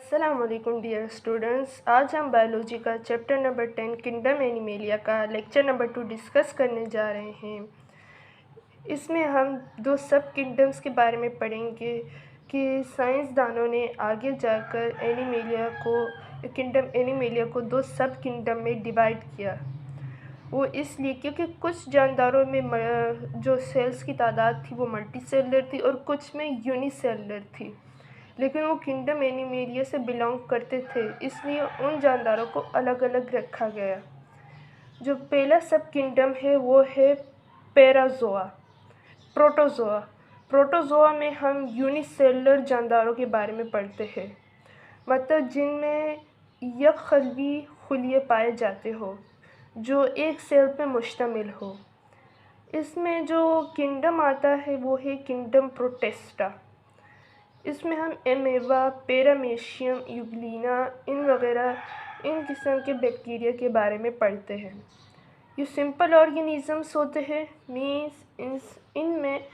अस्सलाम वालेकुम dear students. आज हम बायोलॉजी का चैप्टर नंबर 10 किंगडम एनिमेलिया का लेक्चर नंबर 2 डिस्कस करने जा रहे हैं। इसमें हम दो सब किंगडम्स के बारे में पढ़ेंगे कि साइंसदानों ने आगे जाकर किंगडम एनिमेलिया को दो सब किंगडम में डिवाइड किया। वो इसलिए क्योंकि कुछ जानदारों में जो सेल्स की तादाद थी वो मल्टी सेलुलर थी और कुछ में यूनिसेलुलर थी, लेकिन वो किंगडम एनिमेलिया से बिलोंग करते थे, इसलिए उन जानदारों को अलग अलग रखा गया। जो पहला सब किंगडम है वो है पैराजोआ। प्रोटोजोआ। प्रोटोजोआ में हम यूनिसेलुलर जानदारों के बारे में पढ़ते हैं, मतलब जिनमें यकखलवी खुलिये पाए जाते हो जो एक सेल पे मुश्तमिल हो। इसमें जो किंगडम आता है वो है किंगडम प्रोटिस्टा। इसमें हम एमेबा, पैरामीशियम, यूग्लिना इन किस्म के बैक्टीरिया के बारे में पढ़ते हैं। ये सिंपल ऑर्गेनिज़म्स होते हैं, मीन्स इनमें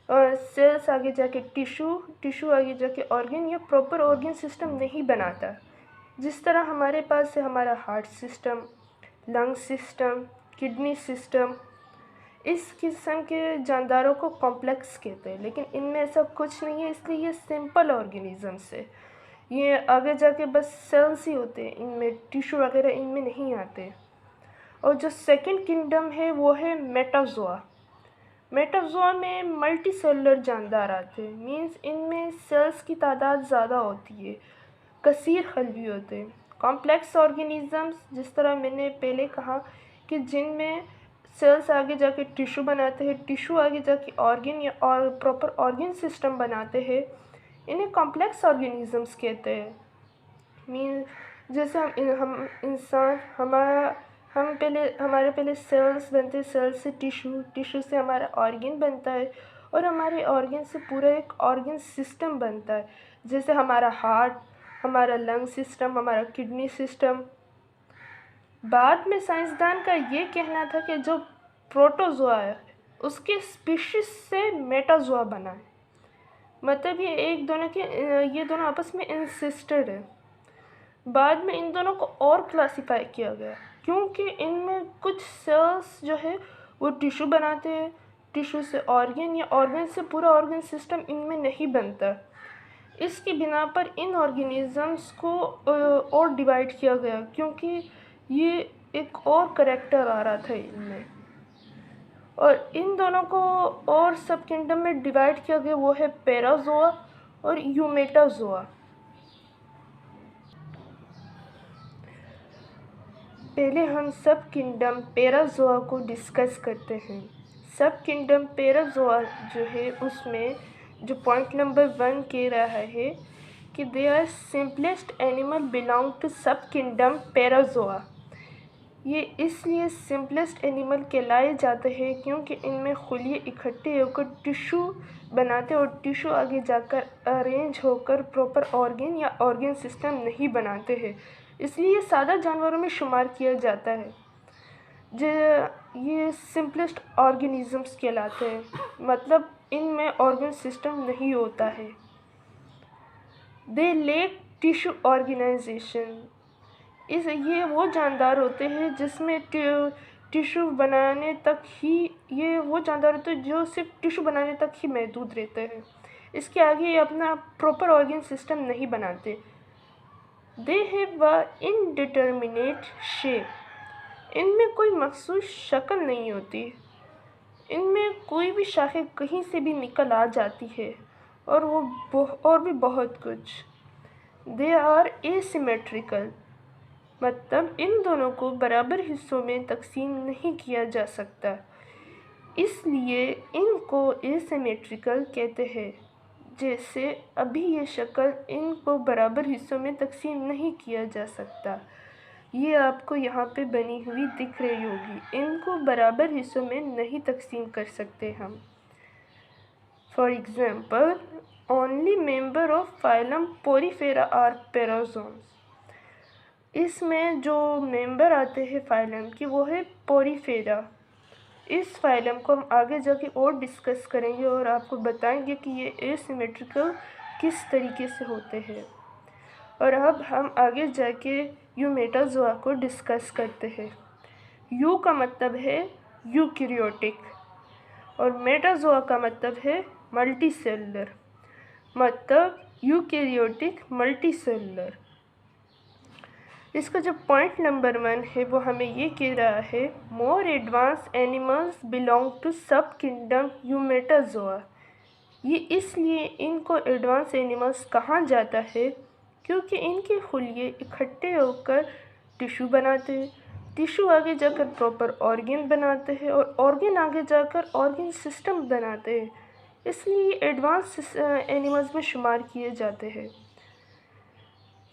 सेल्स आगे जाके टिश्यू आगे जाके ऑर्गन या प्रॉपर ऑर्गन सिस्टम नहीं बनाता। जिस तरह हमारे पास है हमारा heart system, lung system, kidney system, इस किस्म के जानदारों को कॉम्प्लेक्स कहते हैं, लेकिन इनमें ऐसा कुछ नहीं है, इसलिए ये सिंपल ऑर्गेनिज़म्स है। ये आगे जाके बस सेल्स ही होते हैं, इनमें टिश्यू वगैरह इनमें नहीं आते। और जो सेकंड किंगडम है वो है मेटाजोआ। मेटाजोआ में मल्टी सेलुलर जानदार आते हैं, मीन्स इनमें सेल्स की तादाद ज़्यादा होती है, कसीर खलवी होते हैं। कॉम्प्लेक्स ऑर्गेनिज़म्स, जिस तरह मैंने पहले कहा कि जिनमें सेल्स आगे जाके टिश्यू बनाते हैं, टिश्यू आगे जाके ऑर्गन या और प्रॉपर ऑर्गन सिस्टम बनाते हैं, इन्हें कॉम्प्लेक्स ऑर्गेनिज़म्स कहते हैं। मीन जैसे हम इंसान हमारे पहले सेल्स बनते हैं, सेल्स से टिश्यू से हमारा ऑर्गन बनता है और हमारे ऑर्गन से पूरा एक ऑर्गन सिस्टम बनता है, जैसे हमारा हार्ट, हमारा लंग सिस्टम, हमारा किडनी सिस्टम। बाद में साइंसदान का ये कहना था कि जो प्रोटोजोआ है उसके स्पीशीज से मेटाजोआ बना है, मतलब ये दोनों आपस में इंसिस्टेड है। बाद में इन दोनों को और क्लासिफाई किया गया क्योंकि इनमें कुछ सेल्स जो है वो टिश्यू बनाते हैं, टिश्यू से ऑर्गन या ऑर्गन से पूरा ऑर्गन सिस्टम इनमें नहीं बनता। इसकी बिना पर इन ऑर्गेनिज़म्स को और डिवाइड किया गया क्योंकि ये एक और करैक्टर आ रहा था इनमें, और इन दोनों को और सब किंगडम में डिवाइड किया गया, वो है पैराजोआ और यूमेटाजोआ। पहले हम सब किंगडम पैराजोआ को डिस्कस करते हैं। सब किंगडम पैराजोआ जो है उसमें जो पॉइंट नंबर 1 कह रहा है कि they are simplest animal belong to sub kingdom parazoa. ये इसलिए सिंपलेस्ट एनिमल कहलाए जाते हैं क्योंकि इनमें खुलिये इकट्ठे होकर टिश्यू बनाते और टिश्यू आगे जाकर अरेंज होकर प्रॉपर ऑर्गन या ऑर्गन सिस्टम नहीं बनाते हैं, इसलिए ये सादा जानवरों में शुमार किया जाता है। जो ये सिंपलेस्ट ऑर्गेनिज़म्स कहलाते हैं, मतलब इनमें ऑर्गन सिस्टम नहीं होता है। दे लेक टिश्यू ऑर्गेनाइजेशन। ये वो जानदार होते हैं जिसमें टिश्यू बनाने तक ही ये वो जानदार होते हैं जो सिर्फ टिश्यू बनाने तक ही महदूद रहते हैं, इसके आगे ये अपना प्रॉपर ऑर्गन सिस्टम नहीं बनाते। They have a indeterminate shape. इनमें कोई मखसूस शक्ल नहीं होती, इनमें कोई भी शाखें कहीं से भी निकल आ जाती है और भी बहुत कुछ। दे आर एसिमेट्रिकल, मतलब इन दोनों को बराबर हिस्सों में तकसीम नहीं किया जा सकता, इसलिए इनको एसिमेट्रिकल कहते हैं। जैसे अभी ये शक्ल, इनको बराबर हिस्सों में तकसीम नहीं किया जा सकता, ये आपको यहाँ पे बनी हुई दिख रही होगी, इनको बराबर हिस्सों में नहीं तकसीम कर सकते हम। For example, only member of phylum Porifera are Parazoans. इसमें जो मेंबर आते हैं फाइलम की वो है पोरीफेरा। इस फाइलम को हम आगे जाके और डिस्कस करेंगे और आपको बताएंगे कि ये एसिमेट्रिकल किस तरीके से होते हैं। और अब हम आगे जाके यूमेटाजोआ को डिस्कस करते हैं। यू का मतलब है यूकैरियोटिक और मेटाजोआ का मतलब है मल्टीसेलुलर, मतलब यूकैरियोटिक मल्टीसेलुलर। इसका जो पॉइंट नंबर 1 है वो हमें ये कह रहा है, more advanced animals belong to sub kingdom Eumetazoa. ये इसलिए इनको एडवांस एनिमल्स कहा जाता है क्योंकि इनके खुलिये इकट्ठे होकर टिश्यू बनाते हैं, टिश्यू आगे जाकर प्रॉपर ऑर्गन बनाते हैं और ऑर्गन आगे जाकर ऑर्गन सिस्टम बनाते हैं, इसलिए एडवांस एनिमल्स में शुमार किए जाते हैं।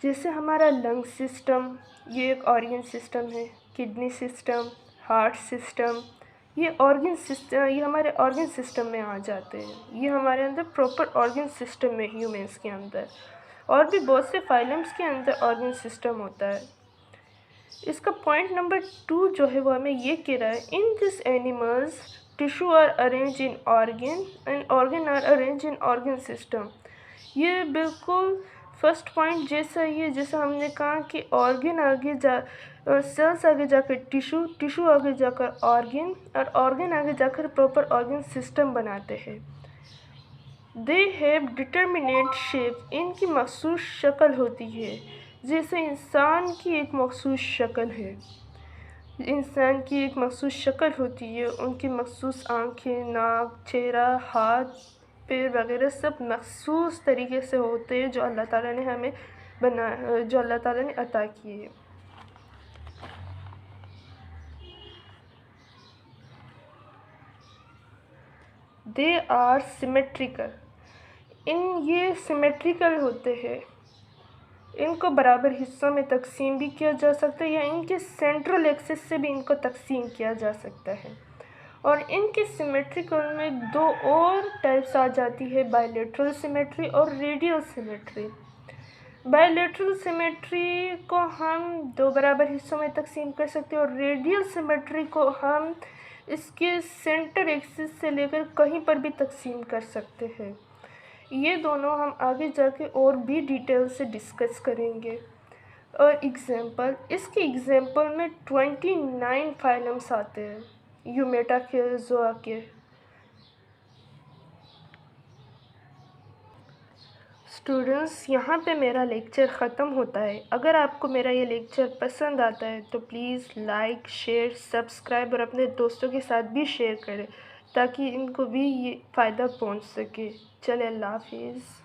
जैसे हमारा लंग सिस्टम, ये एक ऑर्गन सिस्टम है, किडनी सिस्टम, हार्ट सिस्टम, ये ऑर्गन सिस्टम, ये हमारे ऑर्गन सिस्टम में आ जाते हैं। ये हमारे अंदर प्रॉपर ऑर्गन सिस्टम में ह्यूमंस के अंदर, और भी बहुत से फाइलम्स के अंदर ऑर्गन सिस्टम होता है। इसका पॉइंट नंबर 2 जो है वो हमें ये कह रहा है, in this animals tissue are arrange in organ and organ are arrange in organ system. ये बिल्कुल फर्स्ट पॉइंट जैसा ही है, जैसा हमने कहा कि ऑर्गन आगे जा और सेल्स आगे जाकर टिश्यू, टिश्यू आगे जाकर ऑर्गन और ऑर्गन आगे जाकर प्रॉपर ऑर्गन सिस्टम बनाते हैं। दे हैव डिटर्मिनेट शेप, इनकी मखसूस शक्ल होती है, जैसे इंसान की एक मखसूस शक्ल है। इंसान की एक मखसूस शक्ल होती है, उनकी मखसूस आँखें, नाक, चेहरा, हाथ, पैर वगैरह सब मखसूस तरीके से होते हैं जो अल्लाह ताला ने हमें जो अल्लाह ताला ने अता किए। दे आर सिमेट्रिकल, ये सिमेट्रिकल होते हैं, इनको बराबर हिस्सों में तकसीम भी किया जा सकता है या इनके सेंट्रल एक्सिस से भी इनको तकसीम किया जा सकता है। और इनके सिमेट्रिकल में 2 और टाइप्स आ जाती है, बायलेटरल सिमेट्री और रेडियल सिमेट्री। बायलेटरल सिमेट्री को हम 2 बराबर हिस्सों में तकसीम कर सकते हैं और रेडियल सिमेट्री को हम इसके सेंटर एक्सिस से लेकर कहीं पर भी तकसीम कर सकते हैं। ये दोनों हम आगे जाके और भी डिटेल से डिस्कस करेंगे। और एग्जांपल, इसके एग्जांपल में 29 फाइलम्स आते हैं यूमेटाजोआ के। स्टूडेंट्स, यहाँ पे मेरा लेक्चर ख़त्म होता है। अगर आपको मेरा ये लेक्चर पसंद आता है तो प्लीज़ लाइक, शेयर, सब्सक्राइब और अपने दोस्तों के साथ भी शेयर करें ताकि इनको भी ये फ़ायदा पहुँच सके। चले, अल्लाह हाफिज़।